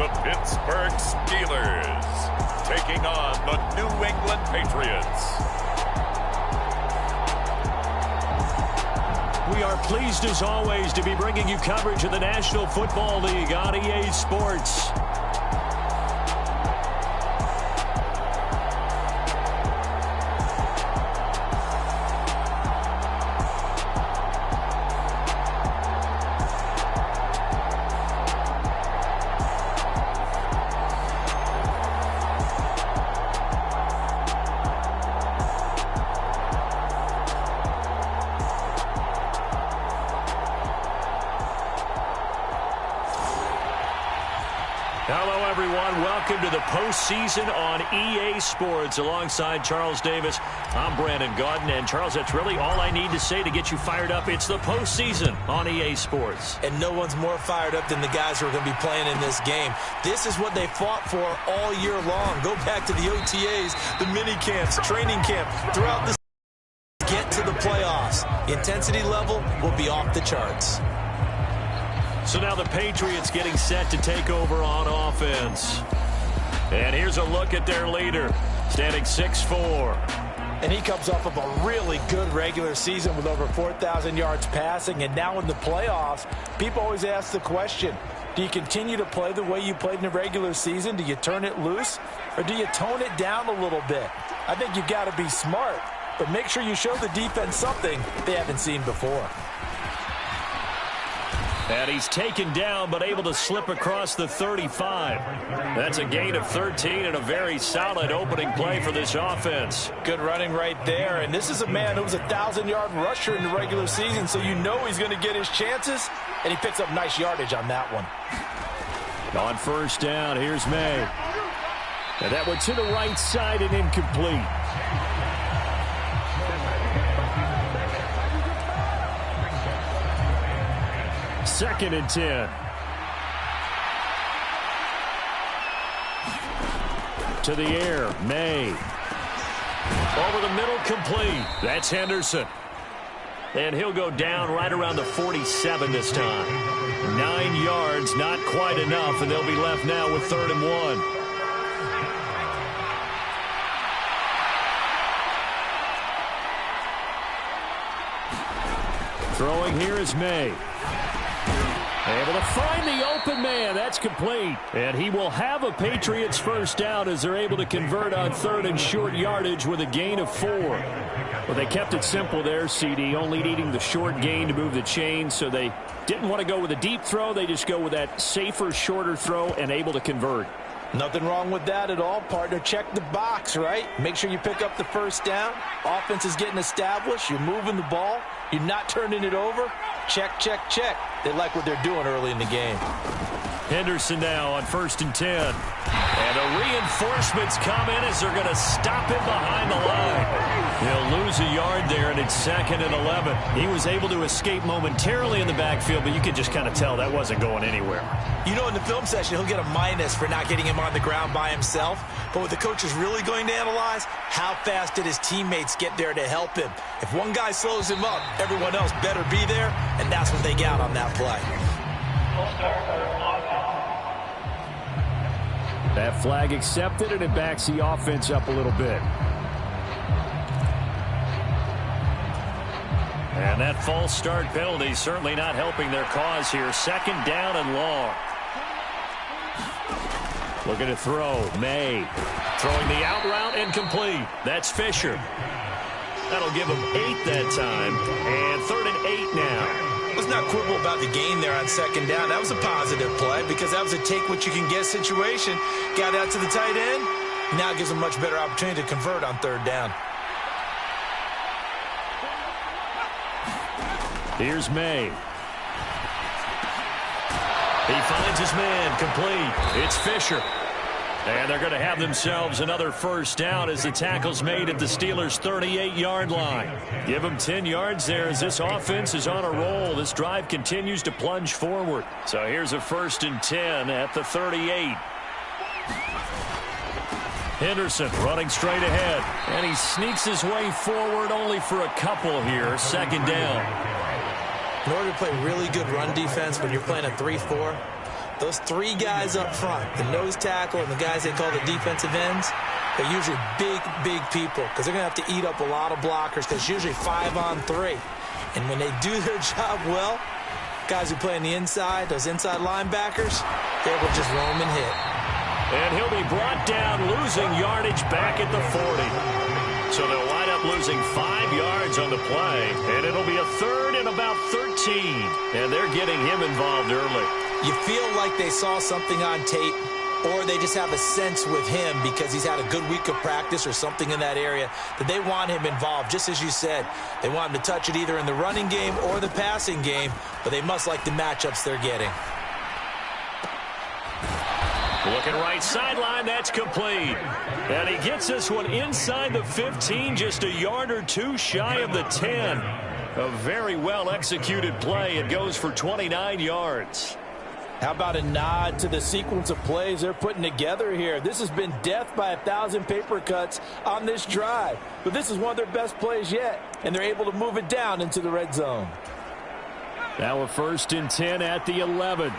the Pittsburgh Steelers, taking on the New England Patriots. We are pleased, as always, to be bringing you coverage of the National Football League on EA Sports. Hello, everyone. Welcome to the postseason on EA Sports. Alongside Charles Davis, I'm Brandon Gaudin. And, Charles, that's really all I need to say to get you fired up. It's the postseason on EA Sports. And no one's more fired up than the guys who are going to be playing in this game. This is what they fought for all year long. Go back to the OTAs, the mini camps, training camp, throughout the get to the playoffs. The intensity level will be off the charts. So now the Patriots getting set to take over on offense. And here's a look at their leader, standing 6'4". And he comes off of a really good regular season with over 4,000 yards passing. And now in the playoffs, people always ask the question, do you continue to play the way you played in the regular season? Do you turn it loose? Or do you tone it down a little bit? I think you've got to be smart, but make sure you show the defense something they haven't seen before. And he's taken down, but able to slip across the 35. That's a gain of 13 and a very solid opening play for this offense. Good running right there. And this is a man who was a 1,000-yard rusher in the regular season, so you know he's going to get his chances. And he picks up nice yardage on that one. On first down, here's May. And that one to the right side and incomplete. Second and 10. To the air, May. Over the middle, complete. That's Henderson. And he'll go down right around the 47 this time. 9 yards, not quite enough, and they'll be left now with 3rd and 1. Throwing here is May. Able to find the open man. That's complete. And he will have a Patriots first down as they're able to convert on 3rd and short yardage with a gain of 4. Well, they kept it simple there, CD, only needing the short gain to move the chains, so they didn't want to go with a deep throw. They just go with that safer, shorter throw and able to convert. Nothing wrong with that at all, partner. Check the box, right? Make sure you pick up the first down. Offense is getting established. You're moving the ball. You're not turning it over. Check, check, check. They like what they're doing early in the game. Henderson now on 1st and 10. And the reinforcements come in as they're going to stop him behind the line. He'll lose a yard there, and it's 2nd and 11. He was able to escape momentarily in the backfield, but you could just kind of tell that wasn't going anywhere. You know, in the film session, he'll get a minus for not getting him on the ground by himself. But what the coach is really going to analyze, how fast did his teammates get there to help him? If one guy slows him up, everyone else better be there, and that's what they got on that play. That flag accepted, and it backs the offense up a little bit. And that false start penalty certainly not helping their cause here. 2nd down and long. Looking to throw. May. Throwing the out route, incomplete. That's Fisher. That'll give him 8 that time. And 3rd and 8 now. Let's not quibble about the gain there on 2nd down. That was a positive play because that was a take-what-you-can-get situation. Got out to the tight end. Now gives him a much better opportunity to convert on 3rd down. Here's May. He finds his man, complete. It's Fisher. And they're going to have themselves another first down as the tackle's made at the Steelers' 38-yard line. Give them 10 yards there as this offense is on a roll. This drive continues to plunge forward. So here's a 1st and 10 at the 38. Henderson running straight ahead. And he sneaks his way forward only for a couple here. 2nd down. In order to play really good run defense when you're playing a 3-4, Those three guys up front, the nose tackle and the guys they call the defensive ends, they're usually big people because they're going to have to eat up a lot of blockers because it's usually 5-on-3. And when they do their job well, guys who play on the inside, those inside linebackers, they will just roam and hit. And he'll be brought down, losing yardage back at the 40. So they'll wind up losing 5 yards on the play, and it'll be a third and about 13. And they're getting him involved early. You feel like they saw something on tape, or they just have a sense with him because he's had a good week of practice or something in that area that they want him involved. Just as you said, they want him to touch it either in the running game or the passing game, but they must like the matchups they're getting. Looking right sideline, that's complete. And he gets this one inside the 15, just a yard or two shy of the 10. A very well-executed play. It goes for 29 yards. How about a nod to the sequence of plays they're putting together here? This has been death by 1,000 paper cuts on this drive. But this is one of their best plays yet, and they're able to move it down into the red zone. Now a 1st and 10 at the 11.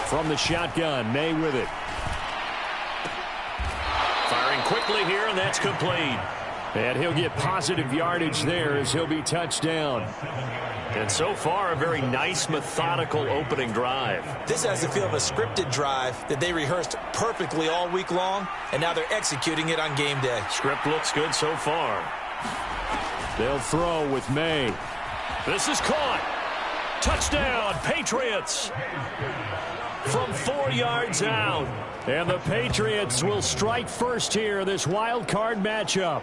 From the shotgun, May with it. Firing quickly here, and that's complete. And he'll get positive yardage there as he'll be touched down. And so far, a very nice, methodical opening drive. This has the feel of a scripted drive that they rehearsed perfectly all week long, and now they're executing it on game day. Script looks good so far. They'll throw with May. This is caught. Touchdown, Patriots. From 4 yards out. And the Patriots will strike first here, this wild card matchup.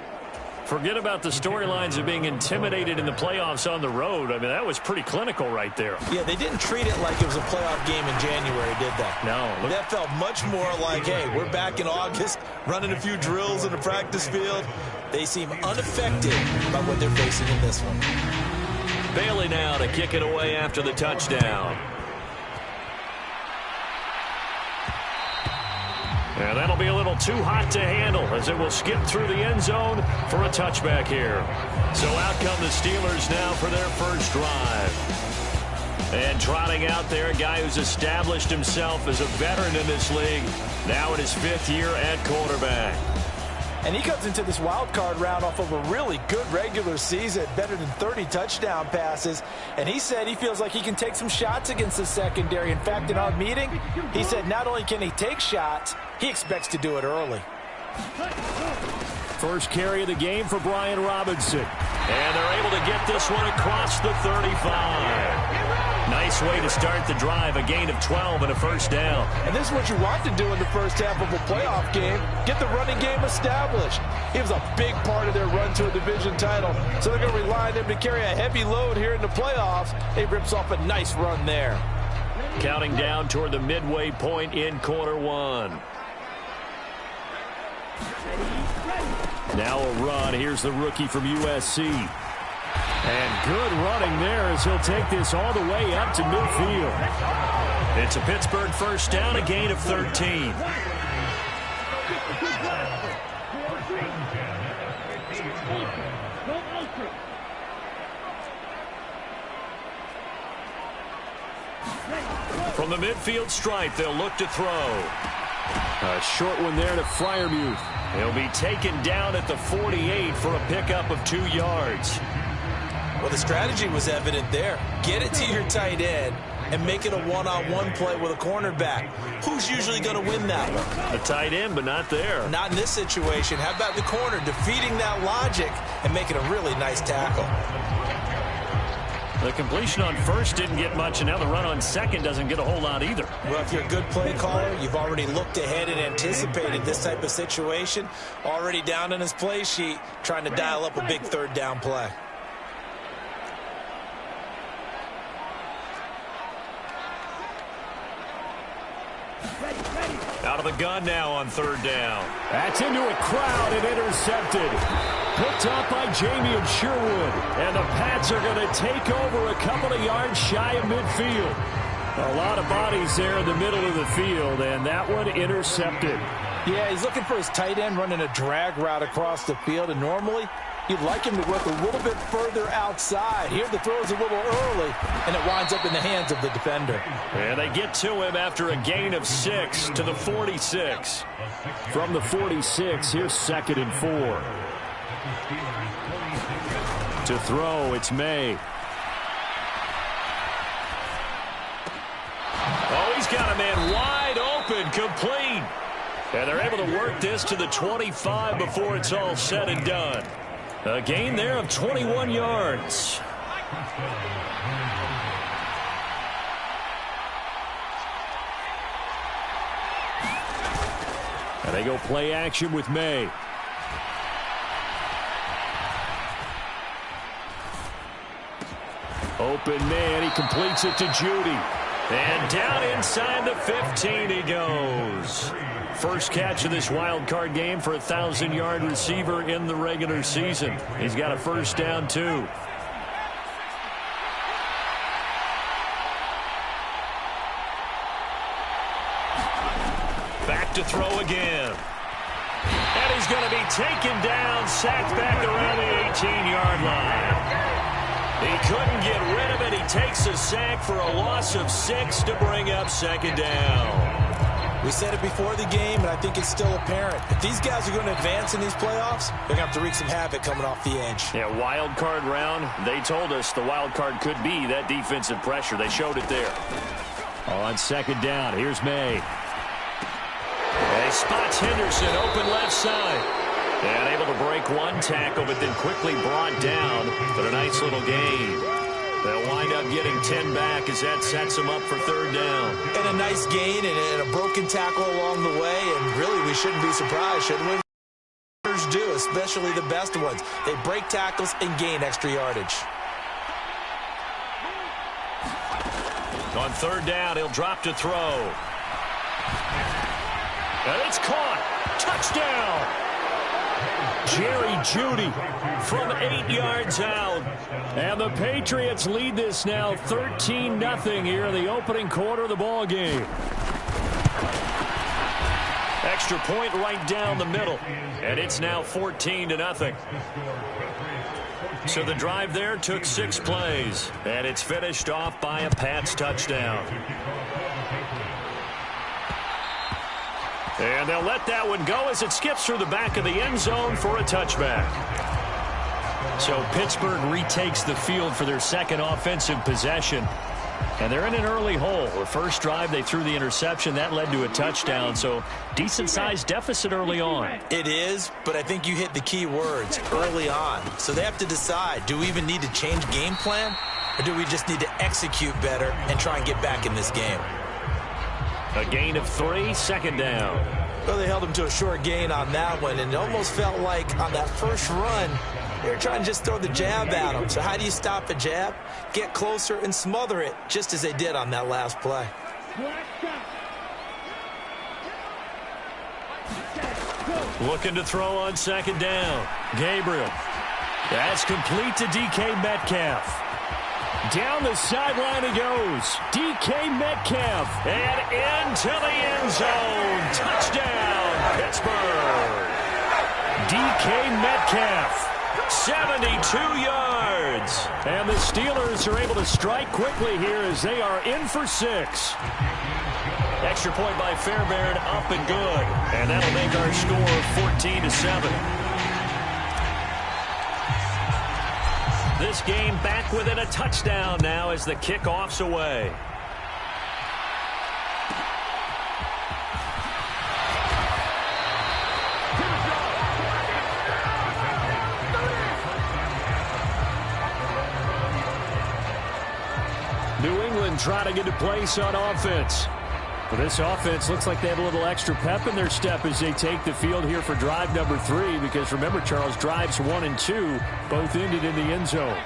Forget about the storylines of being intimidated in the playoffs on the road. I mean, that was pretty clinical right there. Yeah, they didn't treat it like it was a playoff game in January, did they? No. That felt much more like, hey, we're back in August, running a few drills in the practice field. They seem unaffected by what they're facing in this one. Bailey now to kick it away after the touchdown. And that'll be a little too hot to handle as it will skip through the end zone for a touchback here. So out come the Steelers now for their first drive. And trotting out there, a guy who's established himself as a veteran in this league, now in his 5th year at quarterback. And he comes into this wild card round off of a really good regular season, better than 30 touchdown passes. And he said he feels like he can take some shots against the secondary. In fact, in our meeting, he said not only can he take shots, he expects to do it early. First carry of the game for Brian Robinson. And they're able to get this one across the 35. Nice way to start the drive, a gain of 12 and a first down. And this is what you want to do in the first half of a playoff game, get the running game established. He was a big part of their run to a division title, so they're going to rely on him to carry a heavy load here in the playoffs. He rips off a nice run there. Counting down toward the midway point in quarter one. Now a run. Here's the rookie from USC. And good running there as he'll take this all the way up to midfield. It's a Pittsburgh first down, a gain of 13. From the midfield stripe, they'll look to throw. A short one there to Freiermuth. He'll be taken down at the 48 for a pickup of 2 yards. Well, the strategy was evident there. Get it to your tight end and make it a one-on-one play with a cornerback. Who's usually going to win that one? The tight end, but not there. Not in this situation. How about the corner defeating that logic and making a really nice tackle? The completion on first didn't get much, and now the run on second doesn't get a whole lot either. Well, if you're a good play caller, you've already looked ahead and anticipated this type of situation. Already down in his play sheet, trying to dial up a big third down play. Out of the gun now on third down. That's into a crowd and intercepted. Picked up by Jamie and Sherwood. And the Pats are going to take over a couple of yards shy of midfield. A lot of bodies there in the middle of the field, and that one intercepted. Yeah, he's looking for his tight end running a drag route across the field, and normally You'd like him to work a little bit further outside. Here the throw is a little early, and it winds up in the hands of the defender. And they get to him after a gain of 6 to the 46. From the 46, here's 2nd and 4. To throw, it's May. Oh, he's got a man wide open, complete. And they're able to work this to the 25 before it's all said and done. A gain there of 21 yards. And they go play action with May. Open man, he completes it to Judy. And down inside the 15 he goes. First catch of this wild card game for a 1,000-yard receiver in the regular season. He's got a first down, too. Back to throw again. And he's going to be taken down, sacked back around the 18-yard line. He couldn't get rid of it. He takes a sack for a loss of 6 to bring up 2nd down. We said it before the game, and I think it's still apparent. If these guys are going to advance in these playoffs, they're going to have to wreak some havoc coming off the edge. Yeah, wild card round. They told us the wild card could be that defensive pressure. They showed it there. On 2nd down, here's May. And he spots Henderson open left side. And able to break one tackle, but then quickly brought down. But a nice little gain. They'll wind up getting 10 back as that sets them up for 3rd down. And a nice gain and a broken tackle along the way. And really, we shouldn't be surprised, should we? Do, especially the best ones. They break tackles and gain extra yardage. On 3rd down, he'll drop to throw. And it's caught. Touchdown. Jerry Jeudy from 8 yards out. And the Patriots lead this now 13-0 here in the opening quarter of the ball game. Extra point right down the middle. And it's now 14-0. So the drive there took 6 plays. And it's finished off by a Pats touchdown. And they'll let that one go as it skips through the back of the end zone for a touchback. So Pittsburgh retakes the field for their 2nd offensive possession. And they're in an early hole. The first drive, they threw the interception. That led to a touchdown. So decent-sized deficit early on. It is, but I think you hit the key words, early on. So they have to decide, do we even need to change game plan? Or do we just need to execute better and try and get back in this game? A gain of 3, 2nd down. Well, they held him to a short gain on that one, and it almost felt like on that first run, they were trying to just throw the jab at him. So how do you stop a jab? Get closer and smother it, just as they did on that last play. Looking to throw on 2nd down. Gabriel. That's complete to DK Metcalf. Down the sideline he goes. DK Metcalf. And into the end zone. Touchdown, Pittsburgh. DK Metcalf. 72 yards. And the Steelers are able to strike quickly here as they are in for 6. Extra point by Fairbairn, up and good. And that'll make our score 14-7. This game back within a touchdown now as the kickoff's away. New England trying to get a place on offense. But this offense looks like they have a little extra pep in their step as they take the field here for drive number 3. Because remember, Charles, drives 1 and 2 both ended in the end zone.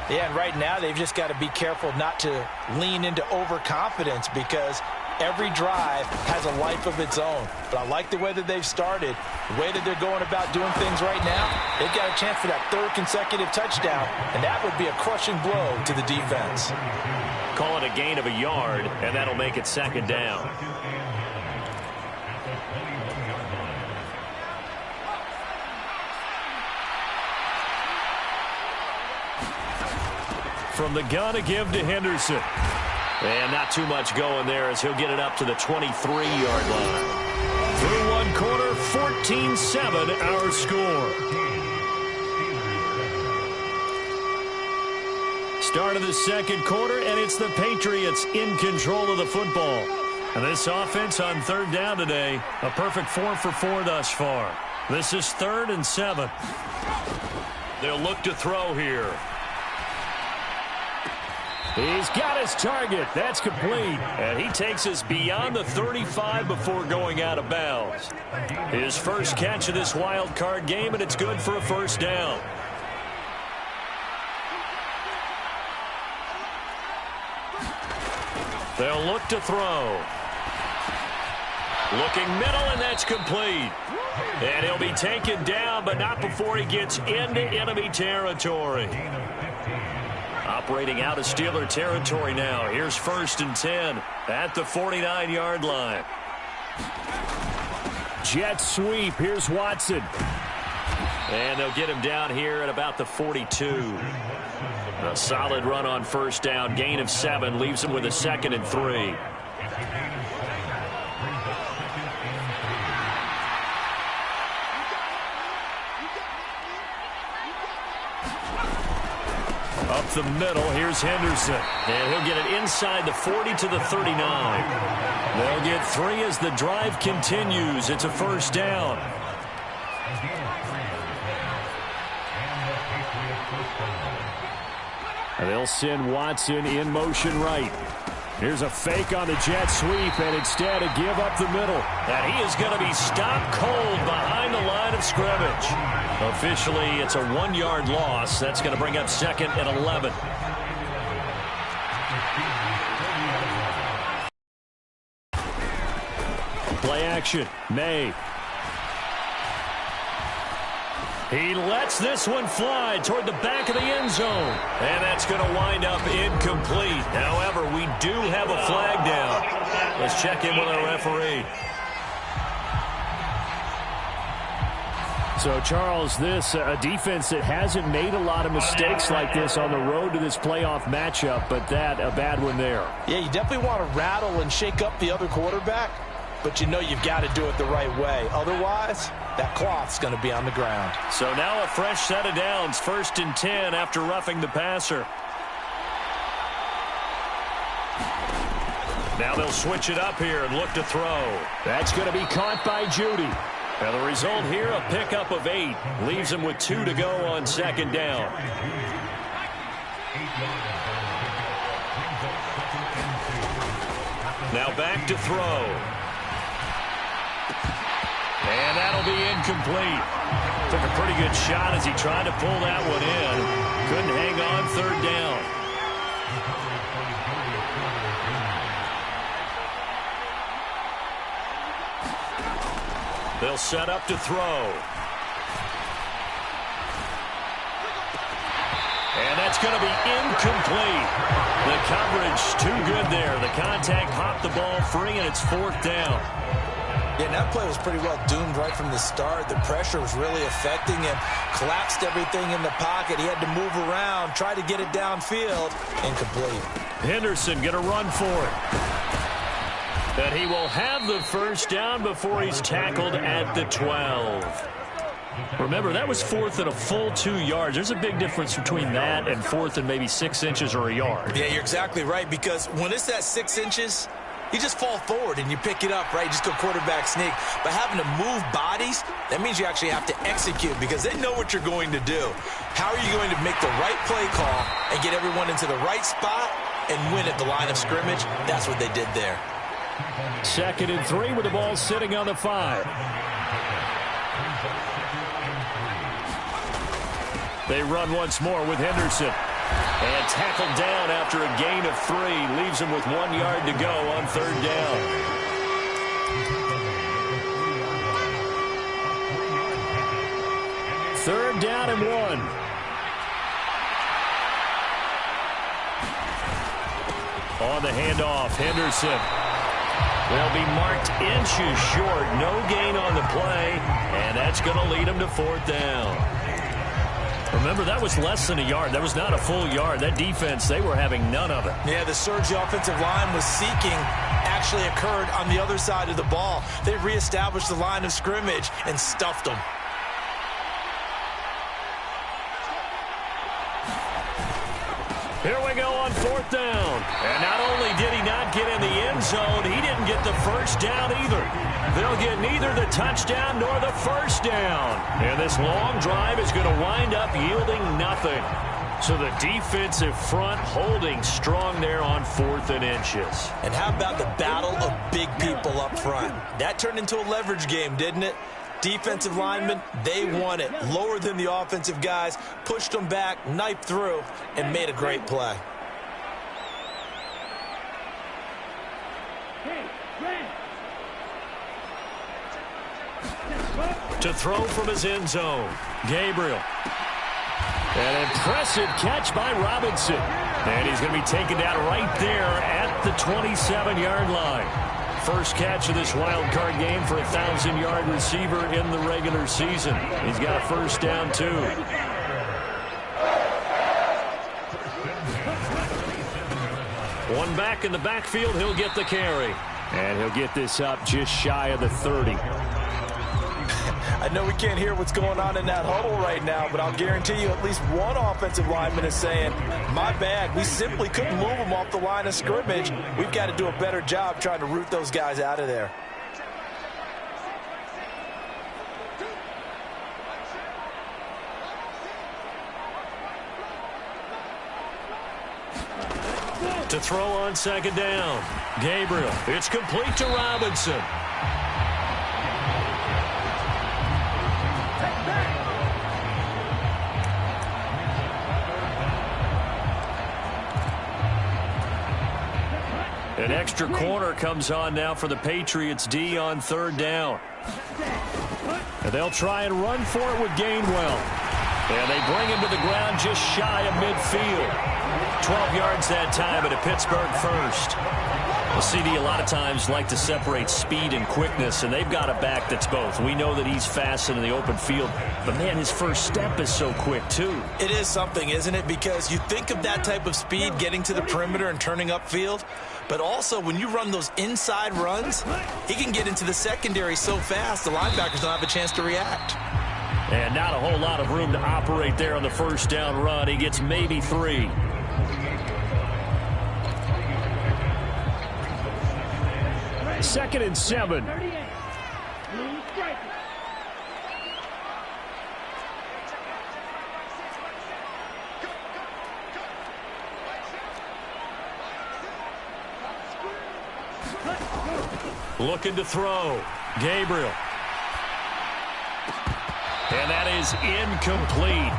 Yeah, and right now they've just got to be careful not to lean into overconfidence because every drive has a life of its own. But I like the way that they've started, the way that they're going about doing things right now. They've got a chance for that 3rd consecutive touchdown, and that would be a crushing blow to the defense. Call it a gain of a yard, and that'll make it 2nd down. from the gun to give to Henderson. And not too much going there as he'll get it up to the 23-yard line. Through one quarter, 14-7 our score. Start of the second quarter, and it's the Patriots in control of the football. And this offense on third down today, a perfect 4 for 4 thus far. This is 3rd and 7. They'll look to throw here. He's got his target. That's complete. And he takes us beyond the 35 before going out of bounds. His first catch of this wild card game, and it's good for a first down. They'll look to throw. Looking middle, and that's complete. And he'll be taken down, but not before he gets into enemy territory. Operating out of Steeler territory now. Here's 1st and 10 at the 49-yard line. Jet sweep. Here's Watson. And they'll get him down here at about the 42. A solid run on first down. Gain of 7 leaves him with a 2nd and 3. Up the middle, here's Henderson. And he'll get it inside the 40 to the 39. They'll get 3 as the drive continues. It's a first down. And they'll send Watson in motion right. Here's a fake on the jet sweep, and instead a give up the middle. And he is going to be stopped cold behind the line of scrimmage. Officially, it's a 1-yard loss. That's going to bring up 2nd and 11. Play action. May. He lets this one fly toward the back of the end zone. And that's going to wind up incomplete. However, we do have a flag down. Let's check in with our referee. So, Charles, this a defense that hasn't made a lot of mistakes like this on the road to this playoff matchup, but that a bad one there. Yeah, you definitely want to rattle and shake up the other quarterback, but you know you've got to do it the right way. Otherwise, that cloth's going to be on the ground. So now a fresh set of downs, 1st and 10 after roughing the passer. Now they'll switch it up here and look to throw. That's going to be caught by Judy. And the result here, a pickup of 8. Leaves him with 2 to go on 2nd down. Now back to throw. And that'll be incomplete. Took a pretty good shot as he tried to pull that one in. Couldn't hang on 3rd down. They'll set up to throw. And that's going to be incomplete. The coverage too good there. The contact popped the ball free, and it's 4th down. Yeah, and that play was pretty well doomed right from the start. The pressure was really affecting him. Collapsed everything in the pocket. He had to move around, try to get it downfield. Incomplete. Henderson going to run for it. And he will have the first down before he's tackled at the 12. Remember, that was 4th and a full 2 yards. There's a big difference between that and 4th and maybe 6 inches or a yard. Yeah, you're exactly right, because when it's at 6 inches, you just fall forward and you pick it up, right? You just go quarterback sneak. But having to move bodies, that means you actually have to execute because they know what you're going to do. How are you going to make the right play call and get everyone into the right spot and win at the line of scrimmage? That's what they did there. 2nd and 3 with the ball sitting on the 5. They run once more with Henderson. And tackled down after a gain of 3. Leaves him with 1 yard to go on 3rd down. Third down and 1. On the handoff, Henderson. They'll be marked inches short. No gain on the play. And that's going to lead him to 4th down. Remember, that was less than a yard. That was not a full yard. That defense, they were having none of it. Yeah, the surge the offensive line was seeking actually occurred on the other side of the ball. They reestablished the line of scrimmage and stuffed them. Here we go on 4th down. And not only did he not get in the end zone, he didn't get the first down either. They'll get neither the touchdown nor the first down. And this long drive is going to wind up yielding nothing. So the defensive front holding strong there on 4th and inches. And how about the battle of big people up front? That turned into a leverage game, didn't it? Defensive linemen, they won it. Lower than the offensive guys, pushed them back, knifed through, and made a great play. To throw from his end zone, Gabriel. An impressive catch by Robinson. And he's going to be taken down right there at the 27-yard line. First catch of this wild card game for a 1,000-yard receiver in the regular season. He's got a first down, too. One back in the backfield, he'll get the carry. And he'll get this up just shy of the 30. I know we can't hear what's going on in that huddle right now, but I'll guarantee you at least one offensive lineman is saying, my bad, we simply couldn't move them off the line of scrimmage. We've got to do a better job trying to root those guys out of there. To throw on 2nd down, Gabriel. It's complete to Robinson. An extra corner comes on now for the Patriots D on 3rd down. And they'll try and run for it with Gainwell. And they bring him to the ground just shy of midfield. 12 yards that time, and a Pittsburgh first. Well, CD a lot of times like to separate speed and quickness, and they've got a back that's both. We know that he's fast in the open field, but, man, his first step is so quick, too. It is something, isn't it? Because you think of that type of speed getting to the perimeter and turning upfield, but also when you run those inside runs, he can get into the secondary so fast the linebackers don't have a chance to react. And not a whole lot of room to operate there on the first down run. He gets maybe 3. Second and 7. Looking to throw. Gabriel. And that is incomplete.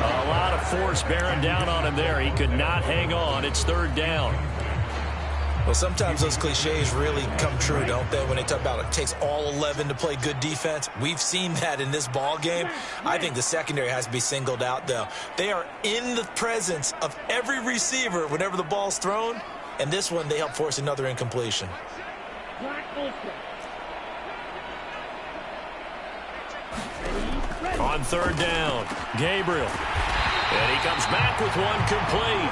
A lot of force bearing down on him there. He could not hang on. It's 3rd down. Well, sometimes those cliches really come true, don't they? When they talk about it takes all 11 to play good defense. We've seen that in this ball game. I think the secondary has to be singled out, though. They are in the presence of every receiver whenever the ball's thrown. And this one, they help force another incompletion. On 3rd down, Gabriel. And he comes back with one complete.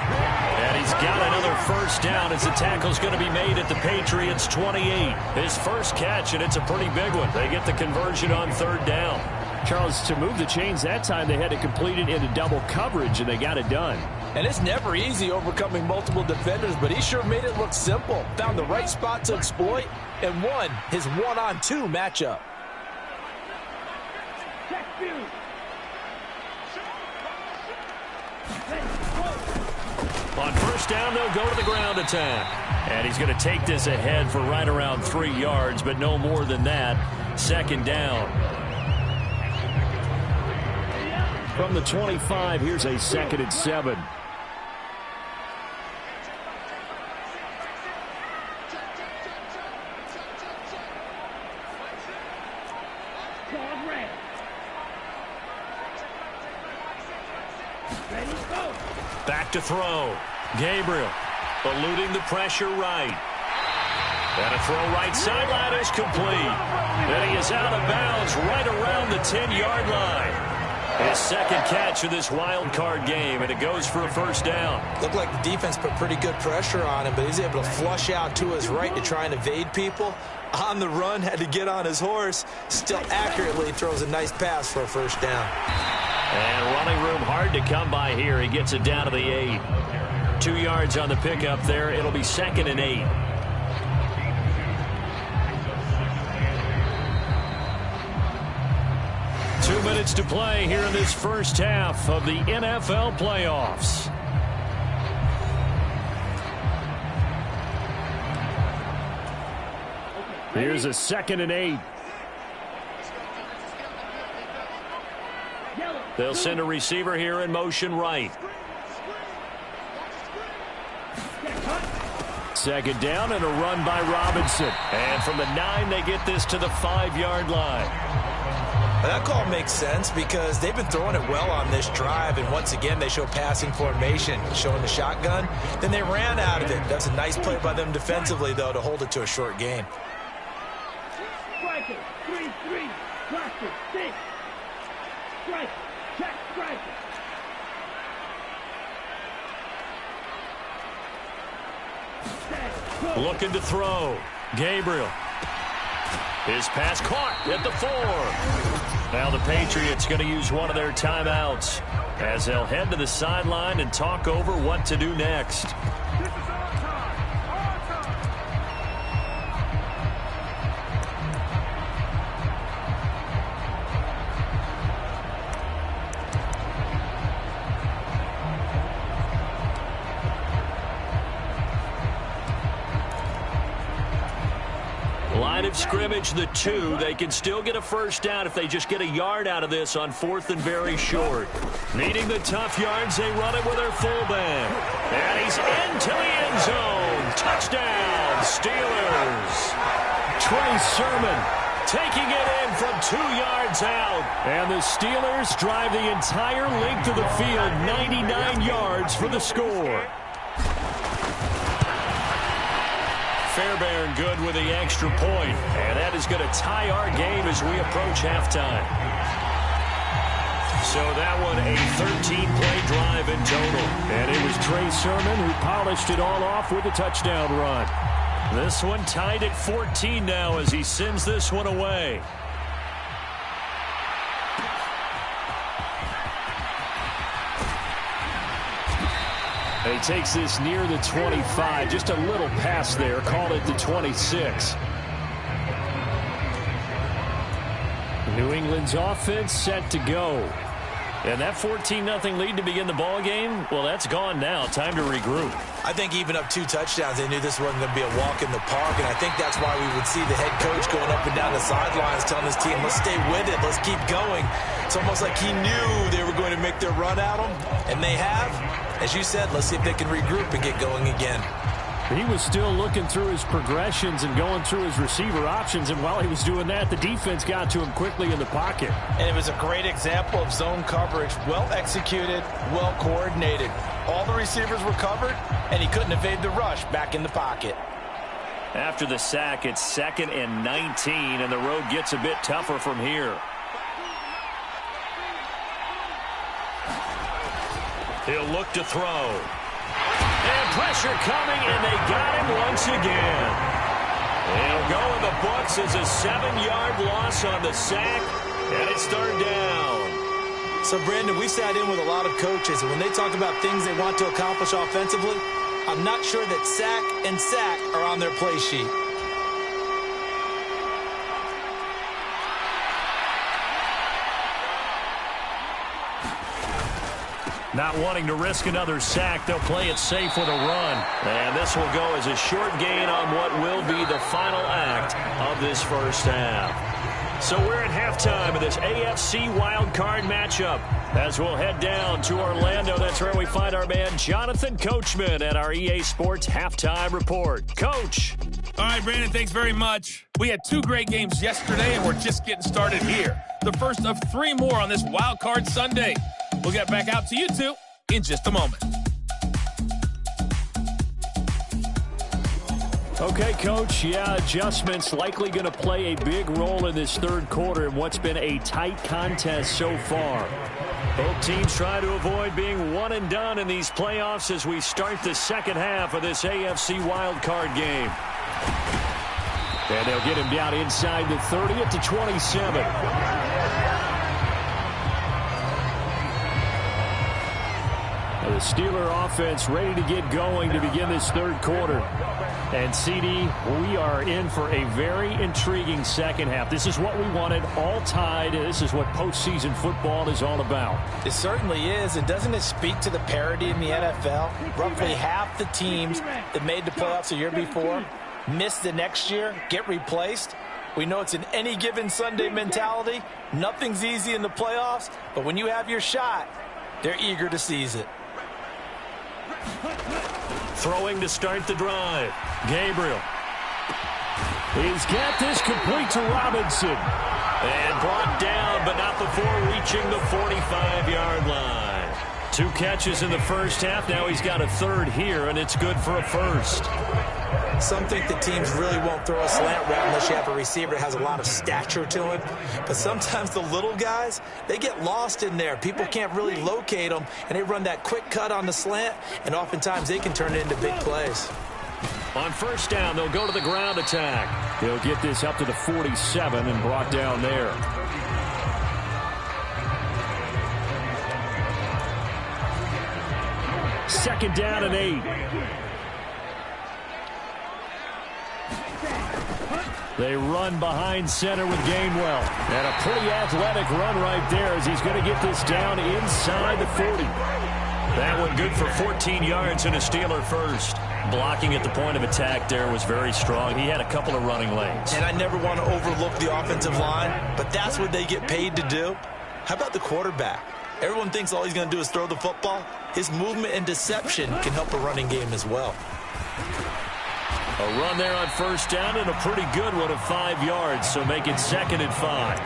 And he's got another first down as the tackle's going to be made at the Patriots' 28. His first catch, and it's a pretty big one. They get the conversion on 3rd down. Charles, to move the chains that time, they had to complete it into double coverage, and they got it done. And it's never easy overcoming multiple defenders, but he sure made it look simple. Found the right spot to exploit and won his one-on-two matchup. On first down, they'll go to the ground attack. And he's going to take this ahead for right around 3 yards, but no more than that. 2nd down. From the 25, here's a 2nd and 7. Back to throw. Gabriel eluding the pressure right. And a throw right sideline is complete. And he is out of bounds right around the 10-yard line. His second catch of this wild card game, and it goes for a first down. Looked like the defense put pretty good pressure on him, but he's able to flush out to his right to try and evade people. On the run, had to get on his horse. Still accurately throws a nice pass for a first down. And running room hard to come by here. He gets it down to the 8. 2 yards on the pickup there. It'll be 2nd and 8. Two minutes to play here in this first half of the NFL playoffs. Here's a 2nd and 8. They'll send a receiver here in motion right. 2nd down and a run by Robinson. And from the 9, they get this to the 5-yard line. That call makes sense because they've been throwing it well on this drive, and once again they show passing formation, showing the shotgun. Then they ran out of it. That's a nice play by them defensively, though, to hold it to a short game. Striker, 3-3, blocker, 6. Striker, check, striker. Looking to throw. Gabriel. His pass caught at the 4. Now the Patriots going to use one of their timeouts as they'll head to the sideline and talk over what to do next. Line of scrimmage, the 2. They can still get a first down if they just get a yard out of this on 4th and very short. Needing the tough yards, they run it with their fullback. And he's into the end zone. Touchdown, Steelers. Trey Sermon taking it in from 2 yards out. And the Steelers drive the entire length of the field, 99 yards for the score. Fairbairn good with the extra point, and that is going to tie our game as we approach halftime. So that one a 13-play drive in total. And it was Trey Sermon who polished it all off with a touchdown run. This one tied at 14 now as he sends this one away. And he takes this near the 25. Just a little pass there. Call it the 26. New England's offense set to go. And that 14-0 lead to begin the ball game, well, that's gone now. Time to regroup. I think even up 2 touchdowns, they knew this wasn't going to be a walk in the park, and I think that's why we would see the head coach going up and down the sidelines telling his team, let's stay with it, let's keep going. It's almost like he knew they were going to make their run at him, and they have. As you said, let's see if they can regroup and get going again. He was still looking through his progressions and going through his receiver options, and while he was doing that, the defense got to him quickly in the pocket. And it was a great example of zone coverage, well executed, well coordinated. All the receivers were covered, and he couldn't evade the rush back in the pocket. After the sack, it's 2nd and 19, and the road gets a bit tougher from here. He'll look to throw. And pressure coming, and they got him once again. It'll go in the books as a 7-yard loss on the sack, and it's 3rd down. So, Brandon, we sat in with a lot of coaches, and when they talk about things they want to accomplish offensively, I'm not sure that sack and sack are on their play sheet. Not wanting to risk another sack, they'll play it safe with a run. And this will go as a short gain on what will be the final act of this first half. So we're at halftime of this AFC wildcard matchup as we'll head down to Orlando. That's where we find our man Jonathan Coachman at our EA Sports Halftime Report. Coach. All right, Brandon, thanks very much. We had 2 great games yesterday, and we're just getting started here. The first of 3 more on this Wild Card Sunday. We'll get back out to you two in just a moment. Okay, Coach. Yeah, adjustments likely going to play a big role in this 3rd quarter in what's been a tight contest so far. Both teams try to avoid being one and done in these playoffs as we start the second half of this AFC Wildcard game. And they'll get him down inside the 30 at the 27. The Steeler offense ready to get going to begin this third quarter. And, CD, we are in for a very intriguing second half. This is what we wanted, all tied. This is what postseason football is all about. It certainly is. And doesn't it speak to the parity in the NFL? Roughly half the teams that made the playoffs a year before miss the next year, get replaced. We know it's an any given Sunday mentality. Nothing's easy in the playoffs, but when you have your shot, they're eager to seize it. Throwing to start the drive. Gabriel. He's got this complete to Robinson. And brought down, but not before reaching the 45-yard line. 2 catches in the first half. Now he's got a third here, and it's good for a first. Some think the teams really won't throw a slant route unless you have a receiver that has a lot of stature to him. But sometimes the little guys, they get lost in there. People can't really locate them, and they run that quick cut on the slant, and oftentimes they can turn it into big plays. On first down, they'll go to the ground attack. They'll get this up to the 47 and brought down there. Second down and 8. They run behind center with Gainwell. And a pretty athletic run right there as he's going to get this down inside the 40. That one good for 14 yards and a Steeler first. Blocking at the point of attack there was very strong. He had a couple of running lanes. And I never want to overlook the offensive line, but that's what they get paid to do. How about the quarterback? Everyone thinks all he's going to do is throw the football. His movement and deception can help a running game as well. A run there on first down and a pretty good one of 5 yards, so make it 2nd and 5.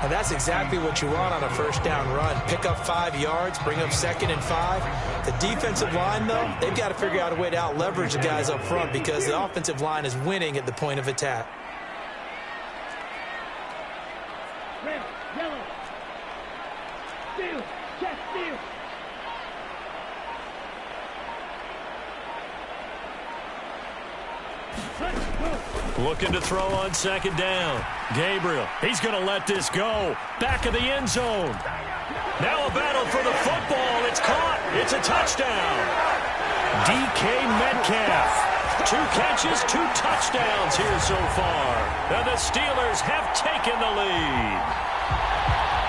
And that's exactly what you want on a first down run. Pick up 5 yards, bring up 2nd and 5. The defensive line, though, they've got to figure out a way to out-leverage the guys up front because the offensive line is winning at the point of attack. Red, yellow. Steal, check, steal. Looking to throw on second down. Gabriel, he's going to let this go. Back of the end zone. Now a battle for the football. It's caught. It's a touchdown. DK Metcalf. 2 catches, 2 touchdowns here so far. And the Steelers have taken the lead.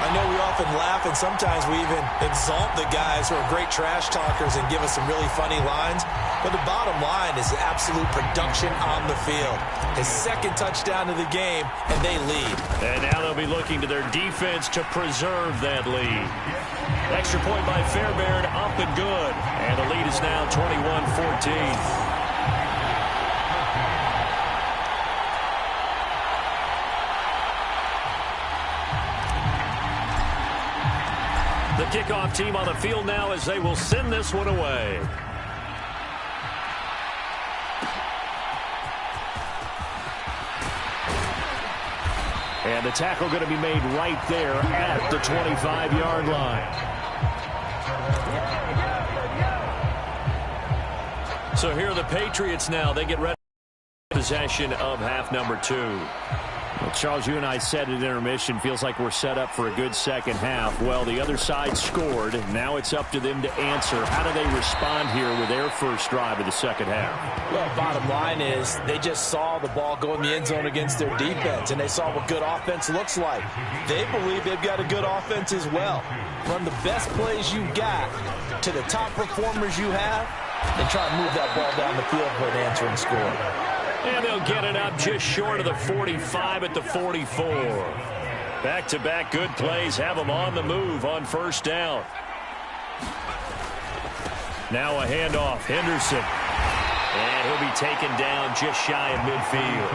I know we often laugh and sometimes we even exalt the guys who are great trash talkers and give us some really funny lines. But the bottom line is absolute production on the field. His 2nd touchdown of the game, and they lead. And now they'll be looking to their defense to preserve that lead. Extra point by Fairbairn, up and good. And the lead is now 21-14. The kickoff team on the field now as they will send this one away. And the tackle going to be made right there at the 25-yard line. So here are the Patriots now. They get ready for possession of half number 2. Well, Charles, you and I said at intermission, feels like we're set up for a good second half. Well, the other side scored. Now it's up to them to answer. How do they respond here with their first drive of the second half? Well, bottom line is they just saw the ball go in the end zone against their defense, and they saw what good offense looks like. They believe they've got a good offense as well. Run the best plays you got to the top performers you have, and try to move that ball down the field for an answering score. And they'll get it up just short of the 45 at the 44. Back-to-back good plays have them on the move on first down. Now a handoff. Henderson. And he'll be taken down just shy of midfield.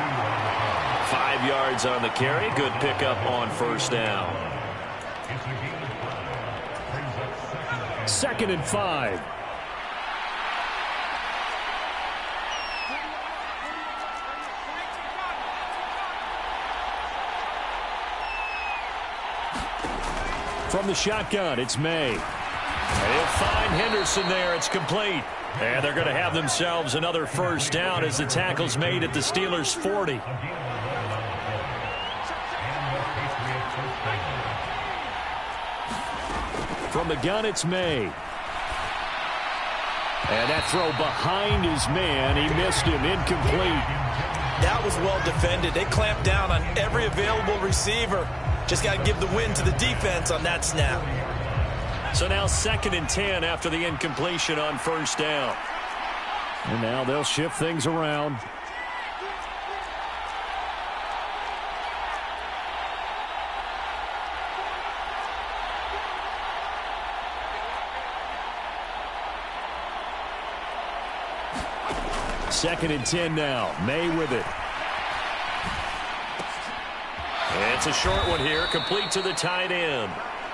5 yards on the carry. Good pickup on first down. 2nd and 5. From the shotgun, it's May. And he'll find Henderson there. It's complete. And they're going to have themselves another first down as the tackle's made at the Steelers' 40. From the gun, it's May. And that throw behind his man. He missed him. Incomplete. That was well defended. They clamped down on every available receiver. Just got to give the win to the defense on that snap. So now 2nd and 10 after the incompletion on first down. And now they'll shift things around. Second and 10 now. May with it. It's a short one here, complete to the tight end.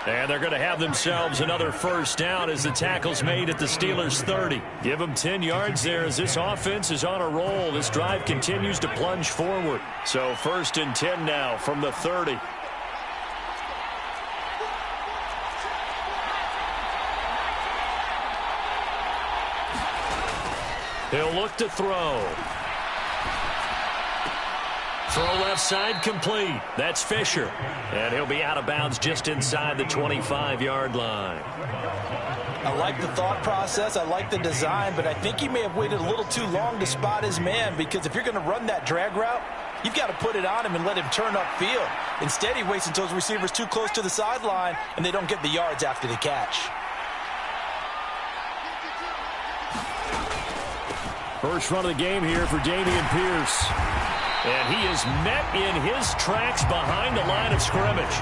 And they're going to have themselves another first down as the tackle's made at the Steelers' 30. Give them 10 yards there as this offense is on a roll. This drive continues to plunge forward. So 1st and 10 now from the 30. He'll look to throw. Throw left side complete. That's Fisher. And he'll be out of bounds just inside the 25-yard line. I like the thought process. I like the design, but I think he may have waited a little too long to spot his man, because if you're going to run that drag route, you've got to put it on him and let him turn upfield. Instead, he waits until his receiver's too close to the sideline, and they don't get the yards after the catch. First run of the game here for Dameon Pierce. And he is met in his tracks behind the line of scrimmage.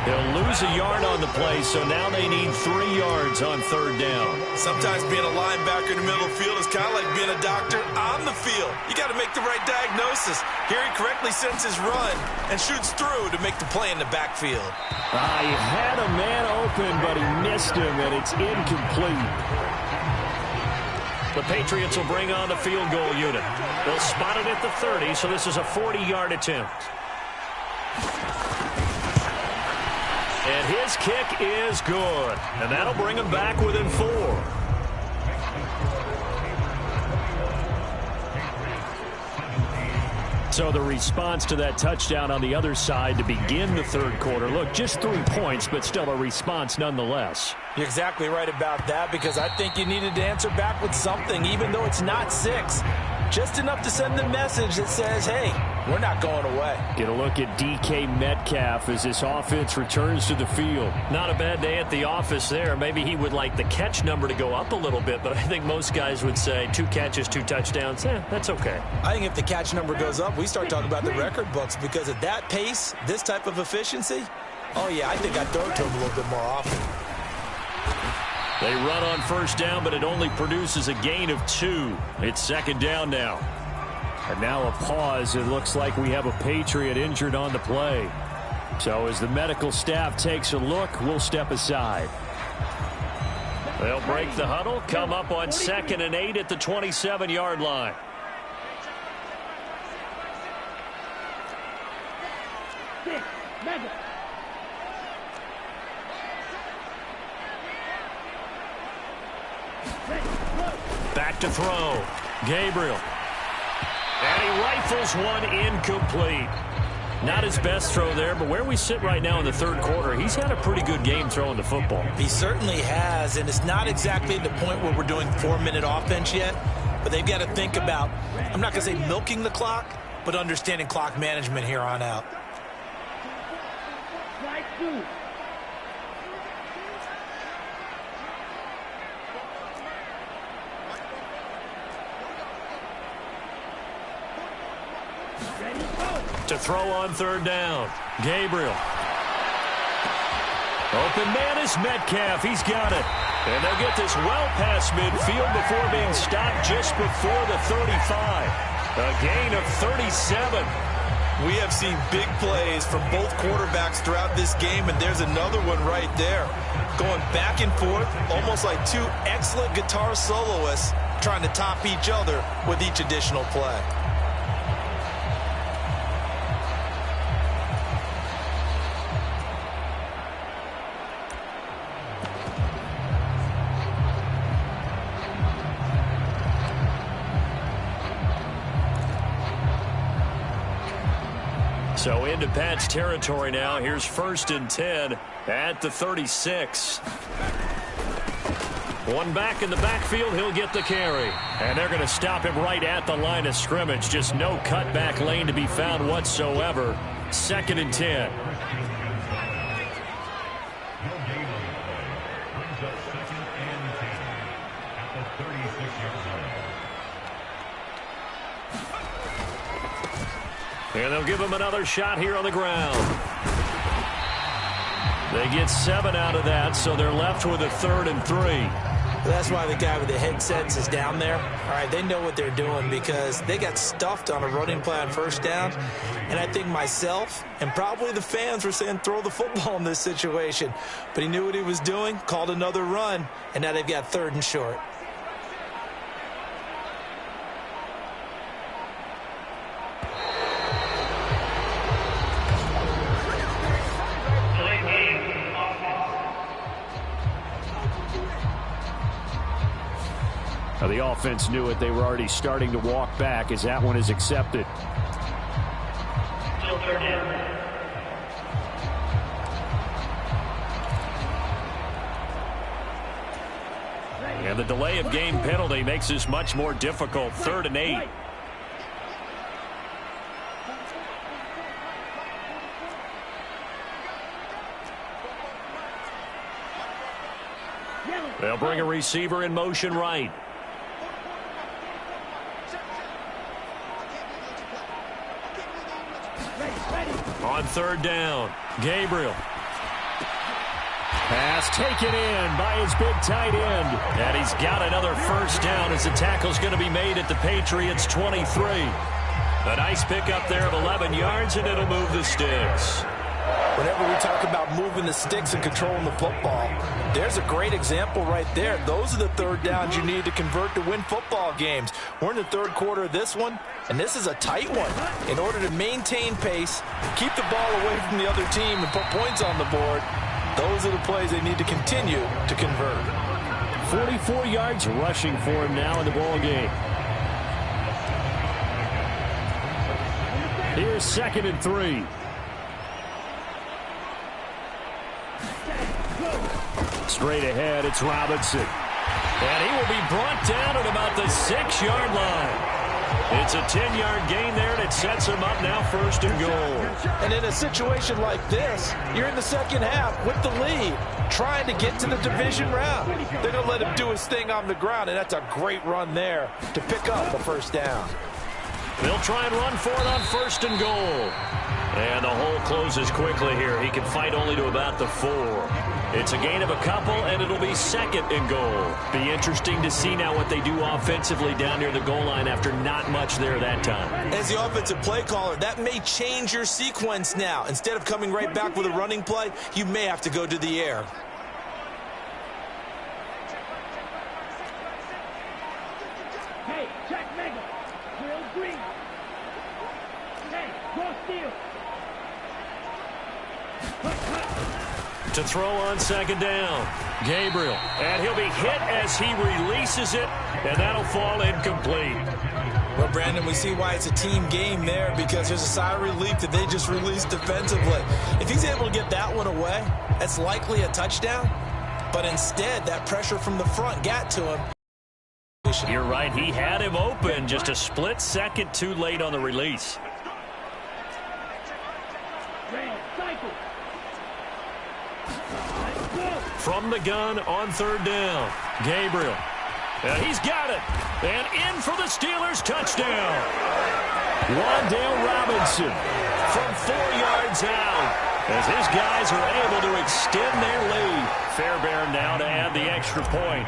He'll lose a yard on the play, so now they need 3 yards on 3rd down. Sometimes being a linebacker in the middle of the field is kind of like being a doctor on the field. You got to make the right diagnosis. Here he correctly sends his run and shoots through to make the play in the backfield. He had a man open, but he missed him, and it's incomplete. The Patriots will bring on the field goal unit. They'll spot it at the 30, so this is a 40-yard attempt. And his kick is good. And that'll bring him back within 4. So the response to that touchdown on the other side to begin the 3rd quarter. Look, just 3 points, but still a response nonetheless. You're exactly right about that, because I think you needed to answer back with something, even though it's not 6. Just enough to send the message that says, hey, we're not going away. Get a look at DK Metcalf as this offense returns to the field. Not a bad day at the office there. Maybe he would like the catch number to go up a little bit, but I think most guys would say 2 catches, 2 touchdowns. That's okay. I think if the catch number goes up, we start talking about the record books, because at that pace, this type of efficiency, oh yeah, I think I'd throw it to him a little bit more often. They run on first down, but it only produces a gain of 2. It's 2nd down now. And now a pause. It looks like we have a Patriot injured on the play. So as the medical staff takes a look, we'll step aside. They'll break the huddle, come up on 2nd and 8 at the 27-yard line. Back to throw. Gabriel. And he rifles one incomplete. Not his best throw there, but where we sit right now in the 3rd quarter, he's had a pretty good game throwing the football. He certainly has, and it's not exactly the point where we're doing 4-minute offense yet, but they've got to think about, I'm not going to say milking the clock, but understanding clock management here on out. Strike 2. To throw on 3rd down. Gabriel. Open man is Metcalf. He's got it. And they'll get this well past midfield before being stopped just before the 35. A gain of 37. We have seen big plays from both quarterbacks throughout this game, and there's another one right there. Going back and forth, almost like 2 excellent guitar soloists trying to top each other with each additional play. So into Pat's territory now. Here's 1st and 10 at the 36. One back in the backfield. He'll get the carry. And they're going to stop him right at the line of scrimmage. Just no cutback lane to be found whatsoever. 2nd and 10. And they'll give him another shot here on the ground. They get 7 out of that, so they're left with a 3rd and 3. That's why the guy with the headsets is down there. All right, they know what they're doing because they got stuffed on a running play on 1st down. And I think myself and probably the fans were saying throw the football in this situation. But he knew what he was doing, called another run, and now they've got 3rd and short. Now, the offense knew it. They were already starting to walk back as that one is accepted. Still 3rd down. And the delay of game penalty makes this much more difficult. 3rd and 8. They'll bring a receiver in motion right. On 3rd down, Gabriel. Pass taken in by his big tight end. And he's got another 1st down as the tackle's going to be made at the Patriots' 23. A nice pickup there of 11 yards, and it'll move the sticks. Whenever we talk about moving the sticks and controlling the football, there's a great example right there. Those are the 3rd downs you need to convert to win football games. We're in the 3rd quarter of this one, and this is a tight one. In order to maintain pace, keep the ball away from the other team, and put points on the board, those are the plays they need to continue to convert. 44 yards rushing for him now in the ball game. Here's 2nd and 3. Straight ahead, it's Robinson. And he will be brought down at about the 6-yard line. It's a 10-yard gain there, and it sets him up now 1st and goal. And in a situation like this, you're in the 2nd half with the lead, trying to get to the division round. They're going to let him do his thing on the ground, and that's a great run there to pick up a 1st down. They'll try and run for it on 1st and goal. And the hole closes quickly here. He can fight only to about the 4. It's a gain of a couple, and it'll be 2nd and goal. Be interesting to see now what they do offensively down near the goal line after not much there that time. As the offensive play caller, that may change your sequence now. Instead of coming right back with a running play, you may have to go to the air. Hey, check Mega. Will Green. Hey, cross field. To throw on 2nd down, Gabriel. And he'll be hit as he releases it, and that'll fall incomplete. Well, Brandon, we see why it's a team game there, because there's a sigh of relief that they just released defensively. If he's able to get that one away, that's likely a touchdown. But instead, that pressure from the front got to him. You're right. He had him open, just a split second too late on the release. From the gun on 3rd down, Gabriel. And he's got it. And in for the Steelers' touchdown. Wandale Robinson from 4 yards out as his guys are able to extend their lead. Fairbairn now to add the extra point.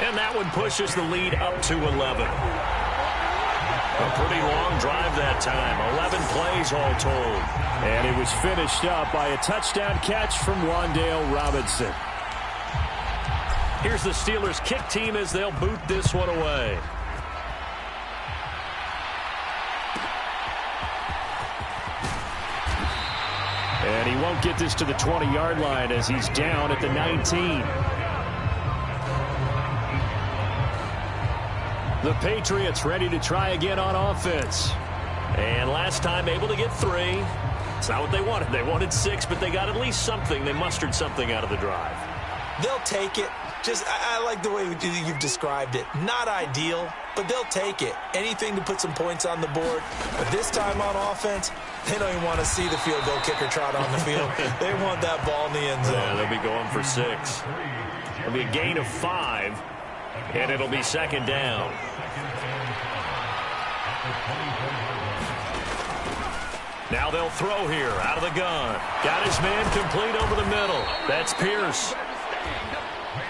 And that one pushes the lead up to 11. A pretty long drive that time. 11 plays all told. And it was finished up by a touchdown catch from Wandale Robinson. Here's the Steelers kick team as they'll boot this one away. And he won't get this to the 20-yard line as he's down at the 19. The Patriots ready to try again on offense. And last time able to get 3. It's not what they wanted. They wanted 6, but they got at least something. They mustered something out of the drive. They'll take it. I like the way you've described it. Not ideal, but they'll take it. Anything to put some points on the board. But this time on offense, they don't even want to see the field goal kicker trot on the field. They want that ball in the end zone. Yeah, they'll be going for 6. It'll be a gain of 5, and it'll be second down. Now they'll throw here out of the gun. Got his man complete over the middle. That's Pierce.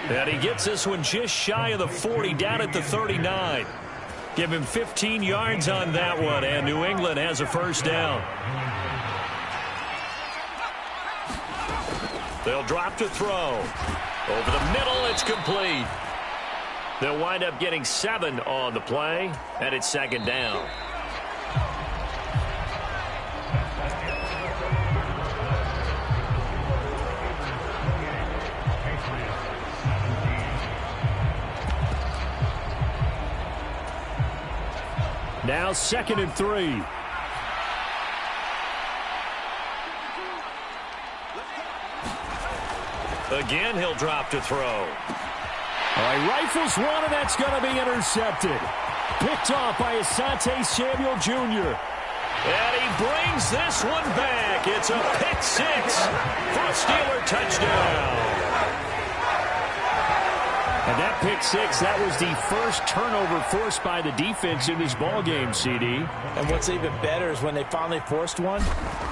And he gets this one just shy of the 40, down at the 39. Give him 15 yards on that one, and New England has a first down. They'll drop to throw. Over the middle, it's complete. They'll wind up getting 7 on the play, and it's second down. Now 2nd and 3. Again, he'll drop to throw. All right, rifles one, and that's going to be intercepted. Picked off by Asante Samuel Jr. And he brings this one back. It's a pick 6 for a Steeler touchdown. And that pick 6, that was the first turnover forced by the defense in this ballgame, CD. And what's even better is when they finally forced one,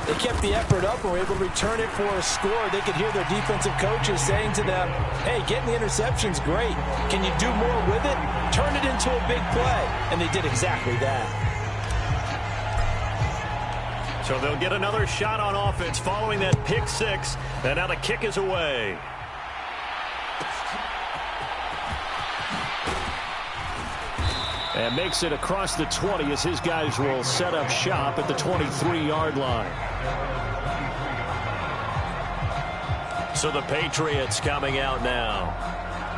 they kept the effort up and were able to return it for a score. They could hear their defensive coaches saying to them, hey, getting the interception's great. Can you do more with it? Turn it into a big play. And they did exactly that. So they'll get another shot on offense following that pick 6. And now the kick is away. And makes it across the 20 as his guys will set up shop at the 23-yard line. So the Patriots coming out now.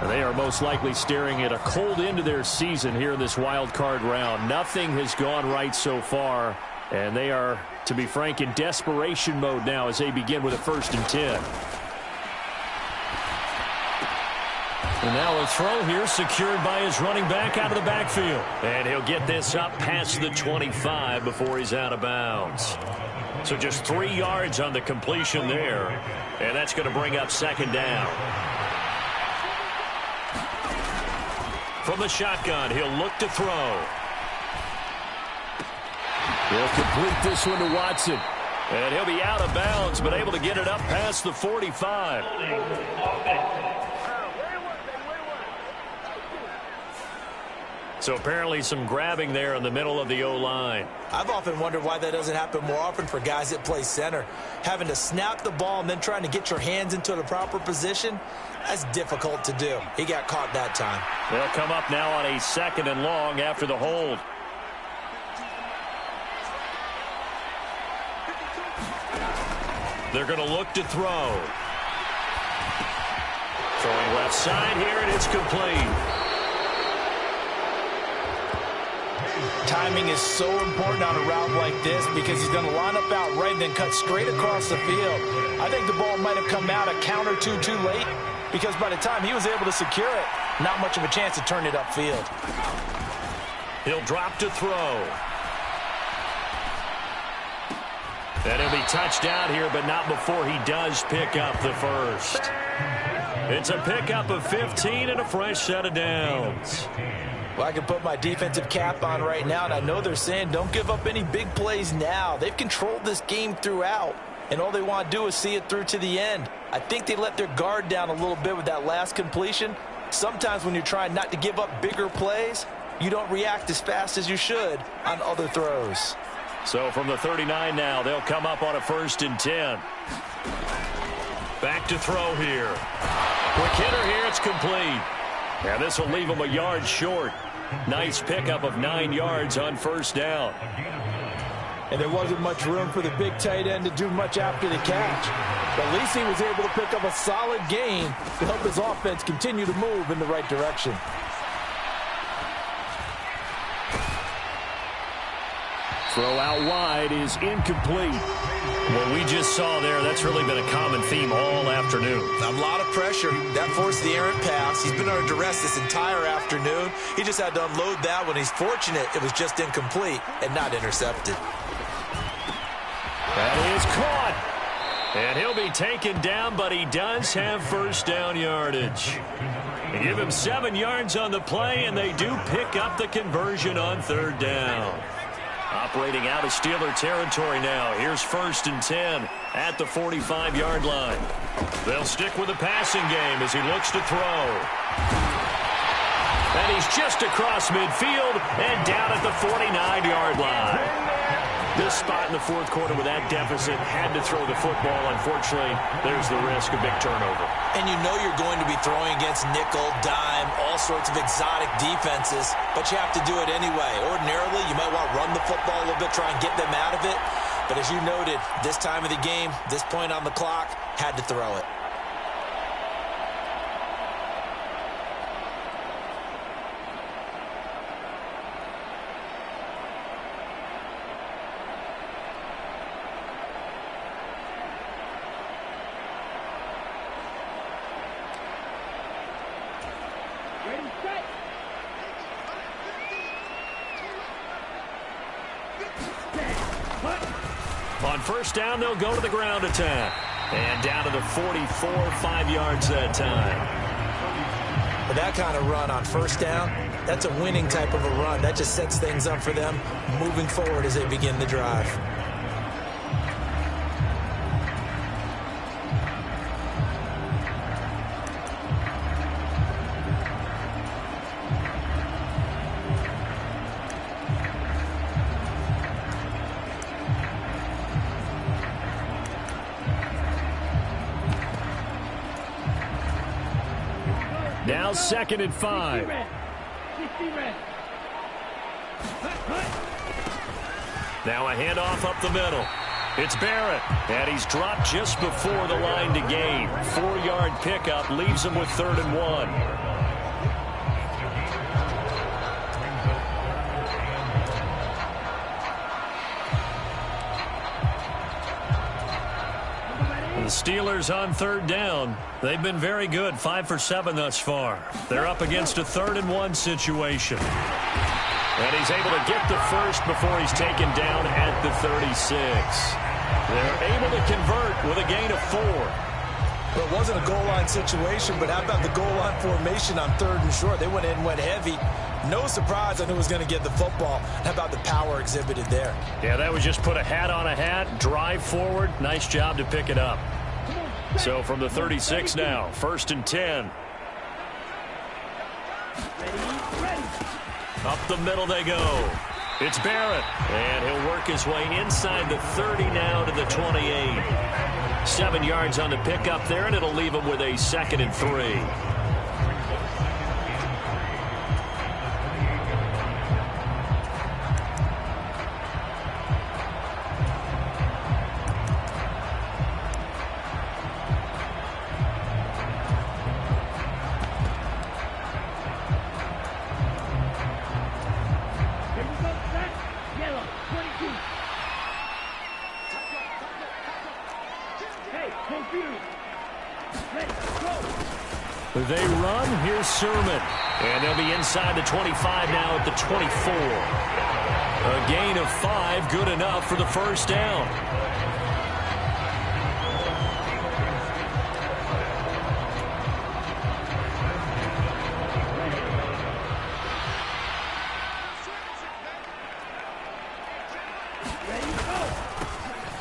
They are most likely staring at a cold end to their season here in this wild card round. Nothing has gone right so far, and they are, to be frank, in desperation mode now as they begin with a 1st and 10. And now a throw here secured by his running back out of the backfield. And he'll get this up past the 25 before he's out of bounds. So just 3 yards on the completion there. And that's going to bring up second down. From the shotgun, he'll look to throw. He'll complete this one to Watson. And he'll be out of bounds, but able to get it up past the 45. So apparently some grabbing there in the middle of the O-line. I've often wondered why that doesn't happen more often for guys that play center. Having to snap the ball and then trying to get your hands into the proper position, that's difficult to do. He got caught that time. They'll come up now on a 2nd and long after the hold. They're going to look to throw. Throwing left side here, and it's complete. Timing is so important on a route like this because he's going to line up out right and then cut straight across the field. I think the ball might have come out a count or two too late because by the time he was able to secure it, not much of a chance to turn it upfield. He'll drop to throw. And he'll be touched out here, but not before he does pick up the first. It's a pickup of 15 and a fresh set of downs. Well, I can put my defensive cap on right now, and I know they're saying don't give up any big plays now. They've controlled this game throughout, and all they want to do is see it through to the end. I think they let their guard down a little bit with that last completion. Sometimes when you're trying not to give up bigger plays, you don't react as fast as you should on other throws. So from the 39 now, they'll come up on a 1st and 10. Back to throw here. Quick hitter here, it's complete. And this will leave them a yard short. Nice pickup of 9 yards on 1st down. And there wasn't much room for the big tight end to do much after the catch. But at least he was able to pick up a solid gain to help his offense continue to move in the right direction. Throw out wide is incomplete. What we just saw there, that's really been a common theme all afternoon. A lot of pressure. That forced the errant pass. He's been under duress this entire afternoon. He just had to unload that one. He's fortunate it was just incomplete and not intercepted. That is caught. And he'll be taken down, but he does have first down yardage. They give him 7 yards on the play, and they do pick up the conversion on third down. Operating out of Steeler territory now. Here's 1st and 10 at the 45-yard line. They'll stick with the passing game as he looks to throw. And he's just across midfield and down at the 49-yard line. This spot in the fourth quarter with that deficit, had to throw the football. Unfortunately, there's the risk of big turnover. And you know you're going to be throwing against nickel, dime, all sorts of exotic defenses, but you have to do it anyway. Ordinarily, you might want to run the football a little bit, try and get them out of it. But as you noted, this time of the game, this point on the clock, had to throw it. On first down, they'll go to the ground attack. And down to the 44, 5 yards that time. But that kind of run on first down, that's a winning type of a run. That just sets things up for them moving forward as they begin the drive. Now 2nd and 5. Now a handoff up the middle. It's Barrett, and he's dropped just before the line to gain. 4-yard pickup leaves him with 3rd and 1. The Steelers on 3rd down. They've been very good, 5 for 7 thus far. They're up against a 3rd and 1 situation. And he's able to get the first before he's taken down at the 36. They're able to convert with a gain of 4. Well, it wasn't a goal line situation, but how about the goal line formation on 3rd and short? They went in, went heavy. No surprise on who was going to get the football. How about the power exhibited there? Yeah, that was just put a hat on a hat, drive forward. Nice job to pick it up. So from the 36 now, 1st and 10. Up the middle they go. It's Barrett, and he'll work his way inside the 30 now to the 28. 7 yards on the pickup there, and it'll leave him with a 2nd and 3. They run. Here's Sermon. And they'll be inside the 25 now at the 24. A gain of 5, good enough for the first down.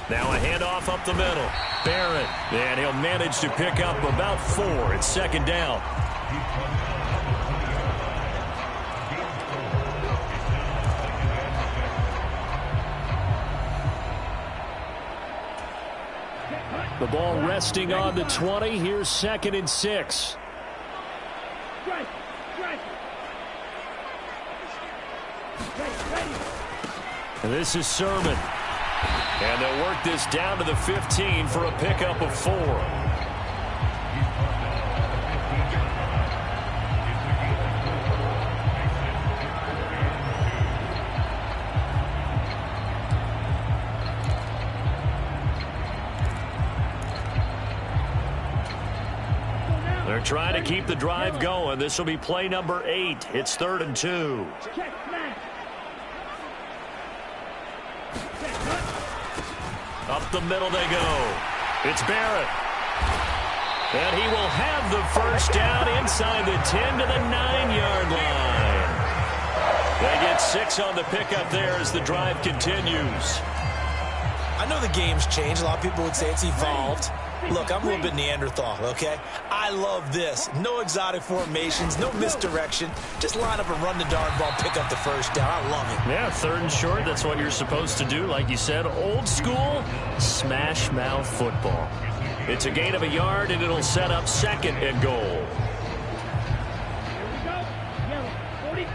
Now a handoff up the middle. Barrett, and he'll manage to pick up about 4. It's 2nd down. The ball resting on the 20. Here's 2nd and 6. And this is Sermon. And they'll work this down to the 15 for a pickup of 4. trying to keep the drive going. This will be play number 8. It's 3rd and 2. Check, smash. Up the middle they go. It's Barrett. And he will have the first down inside the 10 to the 9-yard line. They get 6 on the pickup there as the drive continues. I know the game's changed. A lot of people would say it's evolved. Look, I'm a little bit Neanderthal, okay? I love this. No exotic formations, no misdirection. Just line up and run the darn ball, pick up the first down. I love it. Yeah, 3rd and short, that's what you're supposed to do. Like you said, old school, smash mouth football. It's a gain of a yard, and it'll set up 2nd and goal. Here we go. Yellow, 43.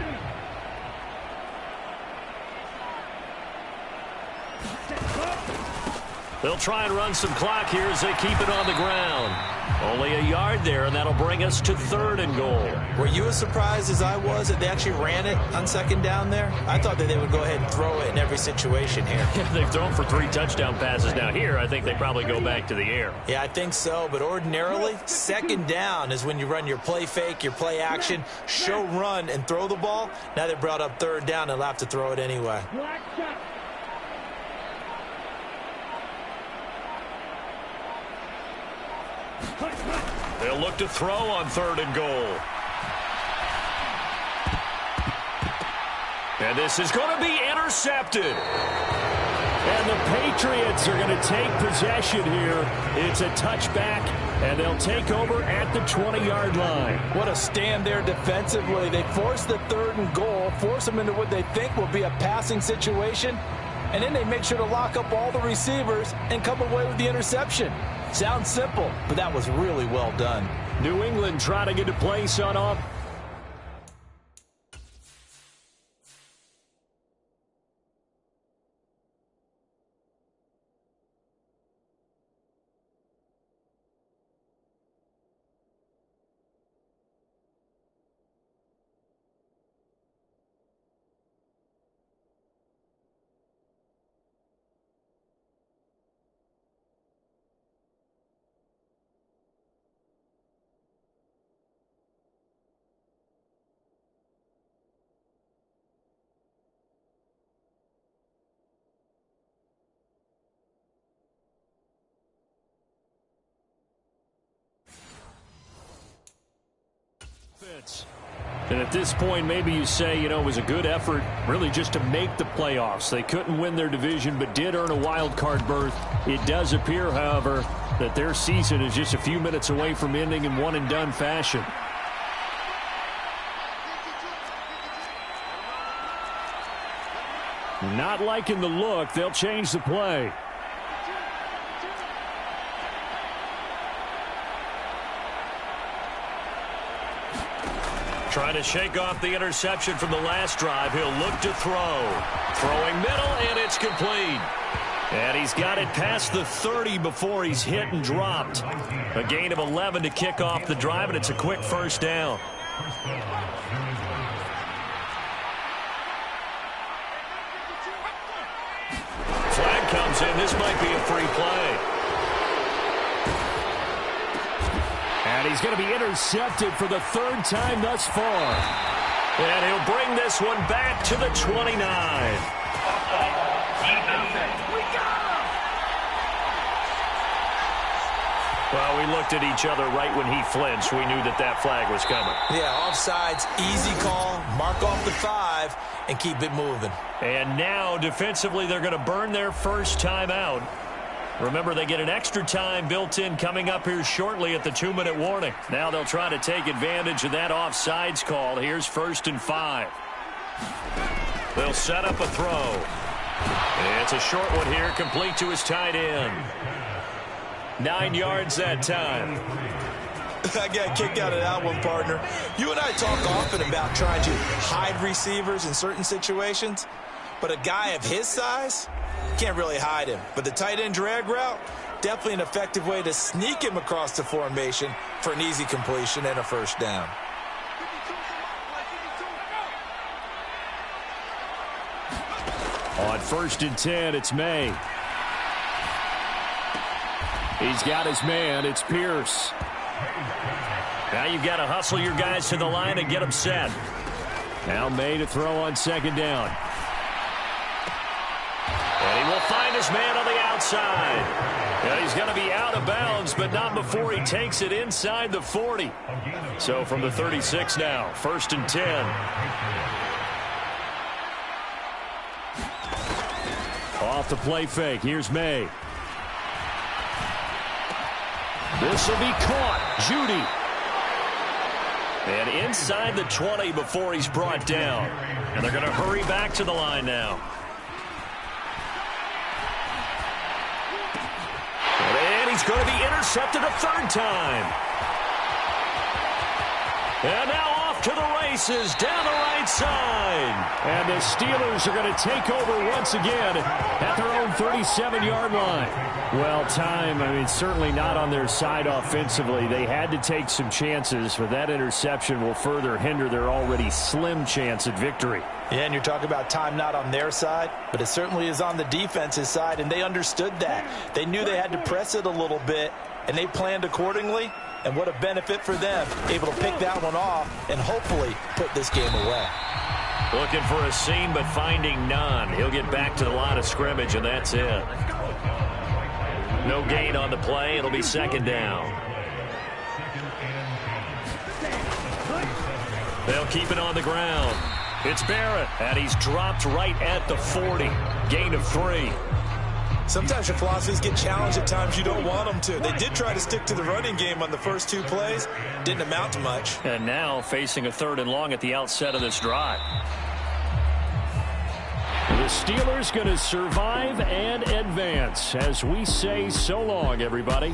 They'll try and run some clock here as they keep it on the ground. Only a yard there, and that'll bring us to 3rd and goal. Were you as surprised as I was that they actually ran it on 2nd down there? I thought that they would go ahead and throw it in every situation here. They've thrown for 3 touchdown passes. Now here, I think they probably go back to the air. Yeah, I think so, but ordinarily, 2nd down is when you run your play fake, your play action, show run, and throw the ball. Now they brought up 3rd down, and they'll have to throw it anyway. Black shot. They'll look to throw on 3rd and goal. And this is going to be intercepted. And the Patriots are going to take possession here. It's a touchback, and they'll take over at the 20-yard line. What a stand there defensively. They force the 3rd and goal, force them into what they think will be a passing situation, and then they make sure to lock up all the receivers and come away with the interception. Sounds simple, but that was really well done. New England trying to get a place on off. And at this point, maybe you say, you know, it was a good effort really just to make the playoffs. They couldn't win their division but did earn a wild card berth. It does appear, however, that their season is just a few minutes away from ending in one-and-done fashion. Not liking the look. They'll change the play. Trying to shake off the interception from the last drive. He'll look to throw. Throwing middle, and it's complete. And he's got it past the 30 before he's hit and dropped. A gain of 11 to kick off the drive, and it's a quick first down. Flag comes in. This might be a free play. And he's going to be intercepted for the 3rd time thus far. And he'll bring this one back to the 29. Well, we looked at each other right when he flinched. We knew that that flag was coming. Yeah, offsides, easy call, mark off the 5, and keep it moving. And now, defensively, they're going to burn their first time out. Remember, they get an extra time built in coming up here shortly at the 2-minute warning. Now they'll try to take advantage of that offsides call. Here's 1st and 5. They'll set up a throw. It's a short one here, complete to his tight end. 9 yards that time. I got kicked out of that one, partner. You and I talk often about trying to hide receivers in certain situations, but a guy of his size can't really hide him. But the tight end drag route, definitely an effective way to sneak him across the formation for an easy completion and a first down. On 1st and 10, it's May. He's got his man. It's Pierce. Now you've got to hustle your guys to the line and get them set. Now May to throw on second down. And he will find his man on the outside. And he's going to be out of bounds, but not before he takes it inside the 40. So from the 36 now, 1st and 10. Off the play fake. Here's May. This will be caught. Judy. And inside the 20 before he's brought down. And they're going to hurry back to the line now. And he's going to be intercepted a third time. And now off to the races down the right side. And the Steelers are going to take over once again at their own 37-yard line. Well, certainly not on their side offensively. They had to take some chances, but that interception will further hinder their already slim chance at victory. Yeah, and you're talking about time not on their side, but it certainly is on the defense's side, and they understood that. They knew they had to press it a little bit, and they planned accordingly. And what a benefit for them, able to pick that one off and hopefully put this game away. Looking for a seam, but finding none. He'll get back to the line of scrimmage, and that's it. No gain on the play. It'll be second down. They'll keep it on the ground. It's Barrett, and he's dropped right at the 40. Gain of 3. Sometimes your philosophies get challenged at times you don't want them to. They did try to stick to the running game on the first 2 plays. Didn't amount to much. And now facing a 3rd and long at the outset of this drive. The Steelers going to survive and advance as we say so long, everybody.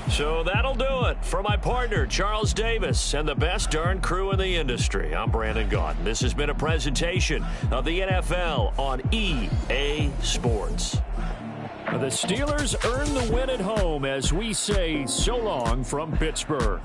So that'll do it for my partner, Charles Davis, and the best darn crew in the industry. I'm Brandon Gaudin. This has been a presentation of the NFL on EA Sports. The Steelers earn the win at home as we say so long from Pittsburgh.